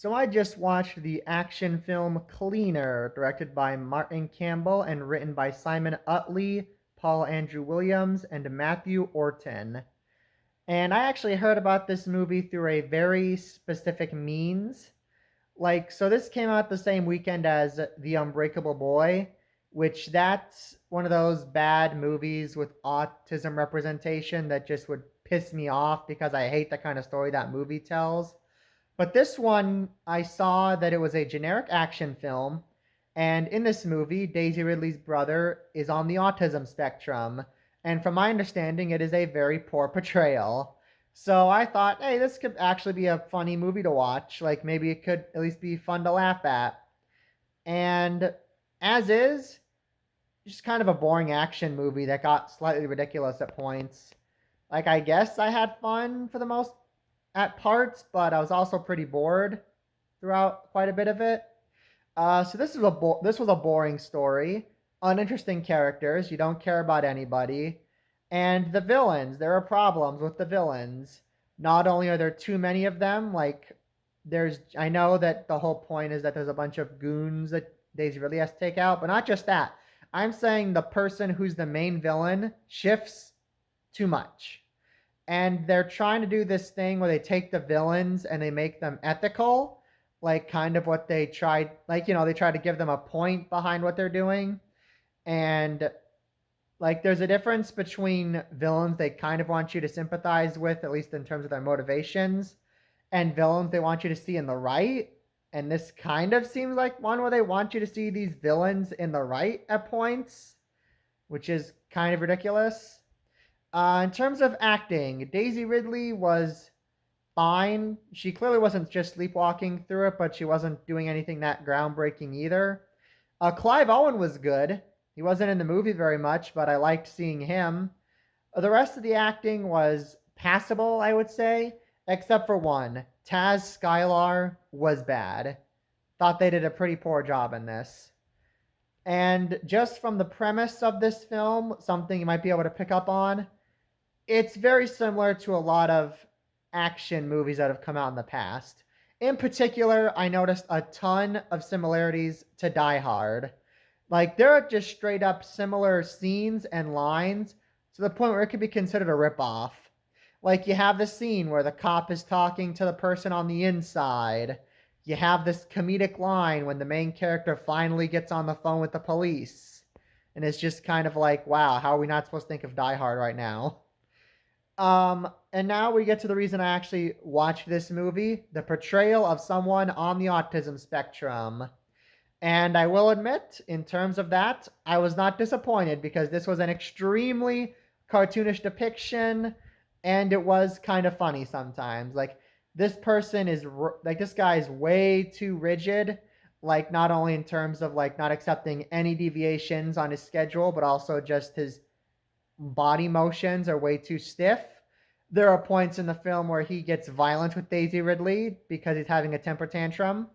So I just watched the action film Cleaner, directed by Martin Campbell and written by Simon Utley, Paul Andrew Williams, and Matthew Orton. And I actually heard about this movie through a very specific means. So this came out the same weekend as The Unbreakable Boy, which that's one of those bad movies with autism representation that just would piss me off because I hate the kind of story that movie tells. But this one, I saw that it was a generic action film. And in this movie, Daisy Ridley's brother is on the autism spectrum. And from my understanding, it is a very poor portrayal. So I thought, hey, this could actually be a funny movie to watch. Like maybe it could at least be fun to laugh at. And as is, just kind of a boring action movie that got slightly ridiculous at points. Like I guess I had fun for the most at parts, but I was also pretty bored throughout quite a bit of it. So this was a boring story, uninteresting characters. You don't care about anybody, and the villains. There are problems with the villains. Not only are there too many of them, like there's. I know that the whole point is that there's a bunch of goons that Daisy really has to take out, but not just that. I'm saying the person who's the main villain shifts too much, and they're trying to do this thing where they take the villains and they make them ethical, like kind of what they tried, like they try to give them a point behind what they're doing. And like there's a difference between villains they kind of want you to sympathize with, at least in terms of their motivations, and villains they want you to see in the right. And this kind of seems like one where they want you to see these villains in the right at points, which is kind of ridiculous. In terms of acting, Daisy Ridley was fine. She clearly wasn't just sleepwalking through it, but she wasn't doing anything that groundbreaking either. Clive Owen was good. He wasn't in the movie very much, but I liked seeing him. The rest of the acting was passable, I would say, except for one. Taz Skylar was bad. Thought they did a pretty poor job in this. And just from the premise of this film, something you might be able to pick up on, it's very similar to a lot of action movies that have come out in the past. In particular, I noticed a ton of similarities to Die Hard. Like, there are just straight up similar scenes and lines to the point where it could be considered a ripoff. Like, you have the scene where the cop is talking to the person on the inside. You have this comedic line when the main character finally gets on the phone with the police. And it's just kind of like, wow, how are we not supposed to think of Die Hard right now? And now we get to the reason I actually watched this movie, the portrayal of someone on the autism spectrum. And I will admit, in terms of that, I was not disappointed because this was an extremely cartoonish depiction and it was kind of funny sometimes. Like, this person is, like, this guy is way too rigid, like, not only in terms of, like, not accepting any deviations on his schedule, but also just his body motions are way too stiff. There are points in the film where he gets violent with Daisy Ridley because he's having a temper tantrum.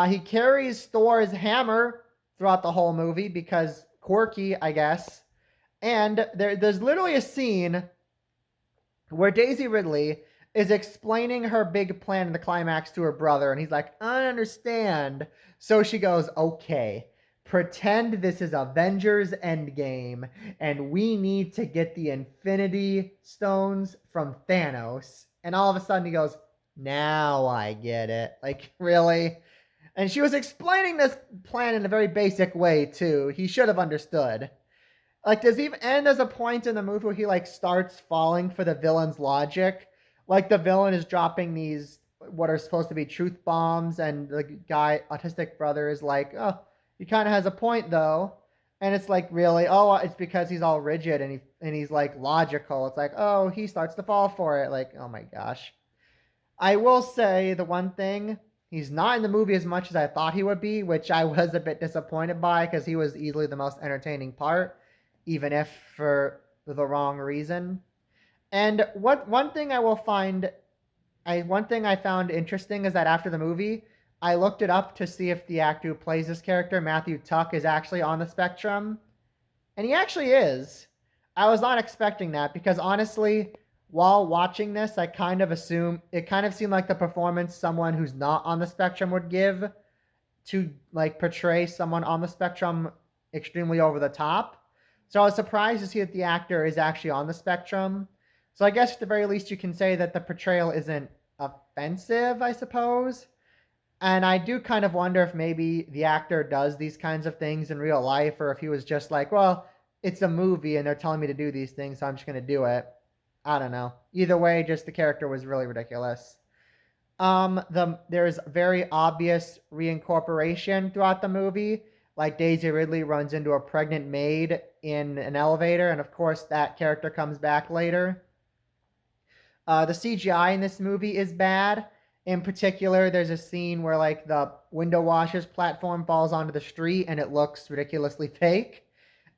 He carries Thor's hammer throughout the whole movie because quirky, I guess. And there's literally a scene where Daisy Ridley is explaining her big plan in the climax to her brother, and he's like, I don't understand. So she goes, okay, pretend this is Avengers Endgame, and we need to get the Infinity Stones from Thanos. And all of a sudden he goes, now I get it. Like, really? And she was explaining this plan in a very basic way, too. He should have understood. Like, does he even end as a point in the movie where he, like, starts falling for the villain's logic? Like, the villain is dropping these, what are supposed to be truth bombs, and the guy, autistic brother, is like, oh, he kind of has a point, though. And it's like, really? Oh, it's because he's all rigid and he's, like, logical. It's like, oh, he starts to fall for it. Like, oh my gosh. I will say the one thing, he's not in the movie as much as I thought he would be, which I was a bit disappointed by because he was easily the most entertaining part, even if for the wrong reason. And what one thing I will find, one thing I found interesting is that after the movie, I looked it up to see if the actor who plays this character, Matthew Tuck, is actually on the spectrum, and he actually is. I was not expecting that because honestly, while watching this, I kind of assume it kind of seemed like the performance someone who's not on the spectrum would give to like portray someone on the spectrum extremely over the top. So I was surprised to see that the actor is actually on the spectrum. So I guess at the very least you can say that the portrayal isn't offensive, I suppose. And I do kind of wonder if maybe the actor does these kinds of things in real life, or if he was just like, well, it's a movie and they're telling me to do these things, so I'm just going to do it. I don't know. Either way, just the character was really ridiculous. There's very obvious reincorporation throughout the movie. Like Daisy Ridley runs into a pregnant maid in an elevator, and of course that character comes back later. The CGI in this movie is bad. In particular, there's a scene where like the window washers platform falls onto the street and it looks ridiculously fake.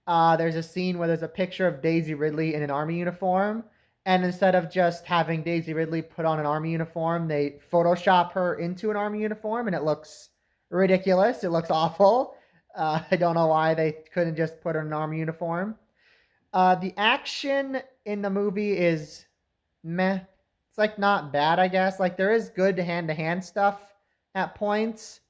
There's a scene where there's a picture of Daisy Ridley in an army uniform, and instead of just having Daisy Ridley put on an army uniform, they Photoshop her into an army uniform, and it looks ridiculous. It looks awful. I don't know why they couldn't just put her in an army uniform. The action in the movie is meh. It's like not bad, I guess. Like there is good hand to hand stuff at points,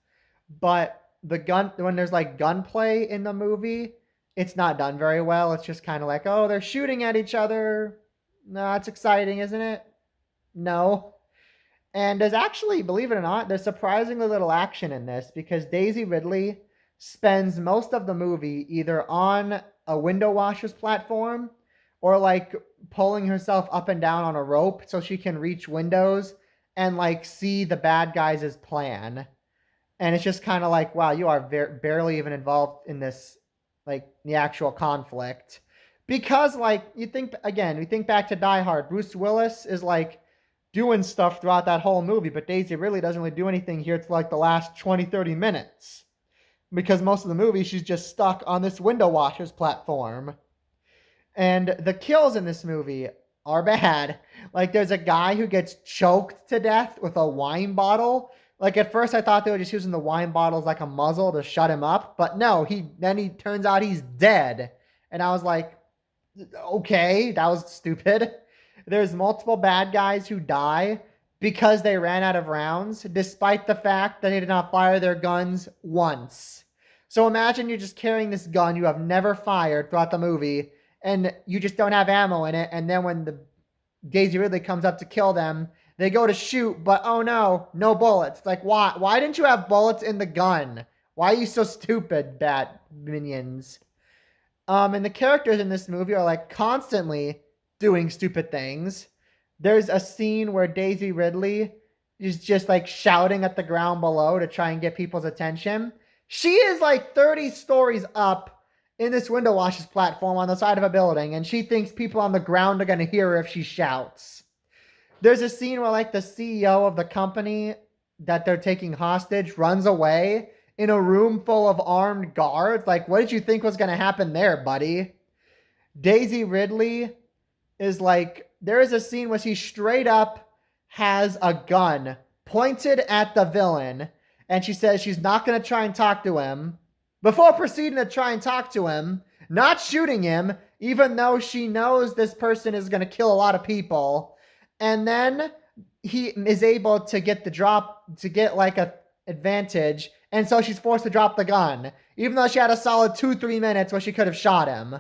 but the gun when there's like gunplay in the movie, it's not done very well. It's just kind of like, oh, they're shooting at each other. No, it's exciting, isn't it? No. And there's actually, believe it or not, there's surprisingly little action in this because Daisy Ridley spends most of the movie either on a window washer's platform or like pulling herself up and down on a rope so she can reach windows and like see the bad guys' plan. And it's just kind of like, wow, you are barely even involved in this, like the actual conflict. Because like you think again, we think back to Die Hard. Bruce Willis is like doing stuff throughout that whole movie, but Daisy really doesn't really do anything here to like the last 20, 30 minutes. Because most of the movie she's just stuck on this window washer's platform. And the kills in this movie are bad. Like there's a guy who gets choked to death with a wine bottle. Like at first I thought they were just using the wine bottle as like a muzzle to shut him up, but no, he turns out he's dead. And I was like, okay, that was stupid. There's multiple bad guys who die because they ran out of rounds, despite the fact that they did not fire their guns once. So imagine you're just carrying this gun you have never fired throughout the movie, and you just don't have ammo in it, and then when the Daisy Ridley comes up to kill them, they go to shoot, but oh no, no bullets. Like, why? Why didn't you have bullets in the gun? Why are you so stupid, bat minions? And the characters in this movie are like constantly doing stupid things. There's a scene where Daisy Ridley is just like shouting at the ground below to try and get people's attention. She is like 30 stories up in this window washer's platform on the side of a building, and she thinks people on the ground are going to hear her if she shouts. There's a scene where like the CEO of the company that they're taking hostage runs away in a room full of armed guards. Like, what did you think was going to happen there, buddy? Daisy Ridley is like, there is a scene where she straight up has a gun pointed at the villain, and she says she's not going to try and talk to him before proceeding to try and talk to him, not shooting him, even though she knows this person is going to kill a lot of people. And then he is able to get the drop, to get like a advantage, and so she's forced to drop the gun, even though she had a solid 2-3 minutes where she could have shot him.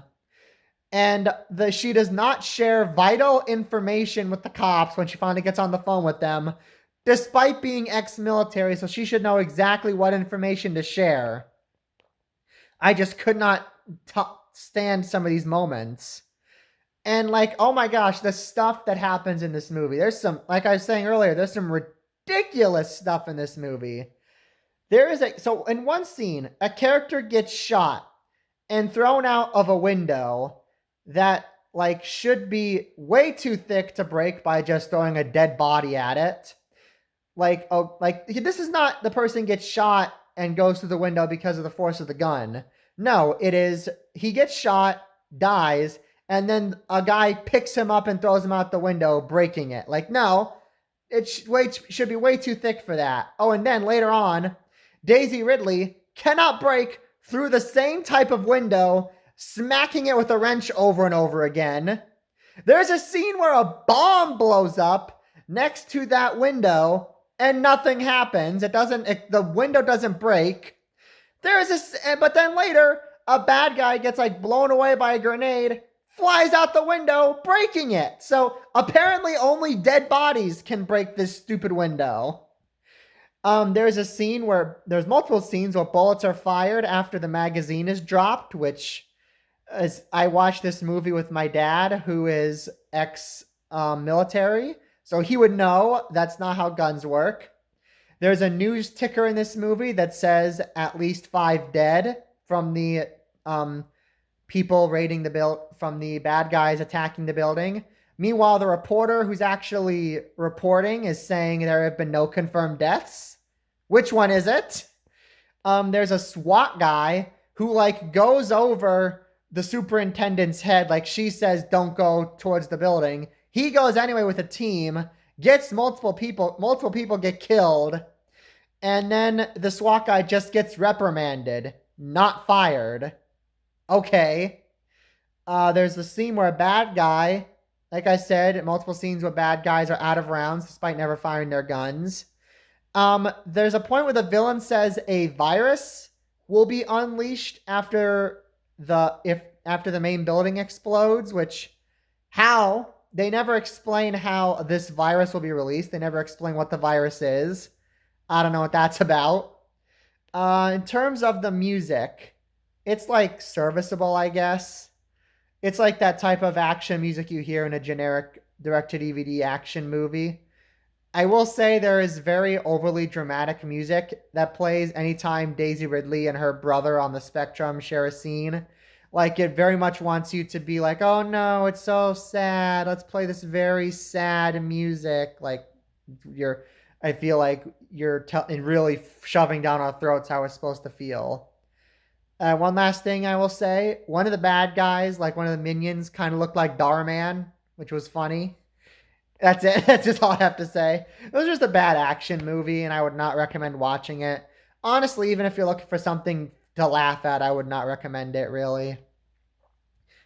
And she does not share vital information with the cops when she finally gets on the phone with them, despite being ex-military, so she should know exactly what information to share. I just could not stand some of these moments. And like, oh my gosh, the stuff that happens in this movie. There's some, like I was saying earlier, there's some ridiculous stuff in this movie. So in one scene, a character gets shot and thrown out of a window that like should be way too thick to break by just throwing a dead body at it. Like, oh, like this is not the person gets shot and goes through the window because of the force of the gun. No, it is he gets shot, dies, and then a guy picks him up and throws him out the window, breaking it. Like, no, it should be way too thick for that. Oh, and then later on, Daisy Ridley cannot break through the same type of window, smacking it with a wrench over and over again. There's a scene where a bomb blows up next to that window and nothing happens. The window doesn't break. But then later, a bad guy gets like blown away by a grenade, flies out the window, breaking it. So apparently only dead bodies can break this stupid window. There's multiple scenes where bullets are fired after the magazine is dropped, which is, I watched this movie with my dad, who is ex-military, so he would know that's not how guns work. There's a news ticker in this movie that says at least 5 dead from the people raiding from the bad guys attacking the building. Meanwhile, the reporter who's actually reporting is saying there have been no confirmed deaths. Which one is it? There's a SWAT guy who like goes over the superintendent's head, like she says, don't go towards the building. He goes anyway with a team, gets multiple people get killed, and then the SWAT guy just gets reprimanded, not fired. Okay. There's the scene where a bad guy, like I said, multiple scenes where bad guys are out of rounds despite never firing their guns. There's a point where the villain says a virus will be unleashed after the main building explodes, how they never explain how this virus will be released. They never explain what the virus is. I don't know what that's about. In terms of the music, it's like serviceable, I guess. It's like that type of action music you hear in a generic direct-to-DVD action movie. I will say there is very overly dramatic music that plays anytime Daisy Ridley and her brother on the spectrum share a scene. Like, it very much wants you to be like, oh no, it's so sad. Let's play this very sad music. Like, I feel like you're really shoving down our throats how it's supposed to feel. One last thing I will say. One of the bad guys, like one of the minions, kind of looked like Darman, which was funny. That's it. That's just all I have to say. It was just a bad action movie, and I would not recommend watching it. Honestly, even if you're looking for something to laugh at, I would not recommend it, really.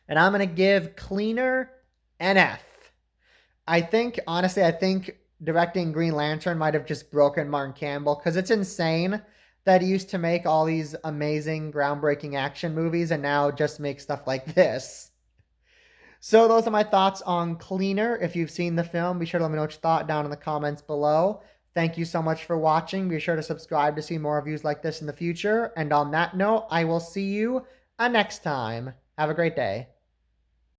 And I'm going to give Cleaner an F. Honestly, I think directing Green Lantern might have just broken Martin Campbell, because it's insane that he used to make all these amazing, groundbreaking action movies and now just make stuff like this. So those are my thoughts on Cleaner. If you've seen the film, be sure to let me know what you thought down in the comments below. Thank you so much for watching. Be sure to subscribe to see more reviews like this in the future. And on that note, I will see you next time. Have a great day.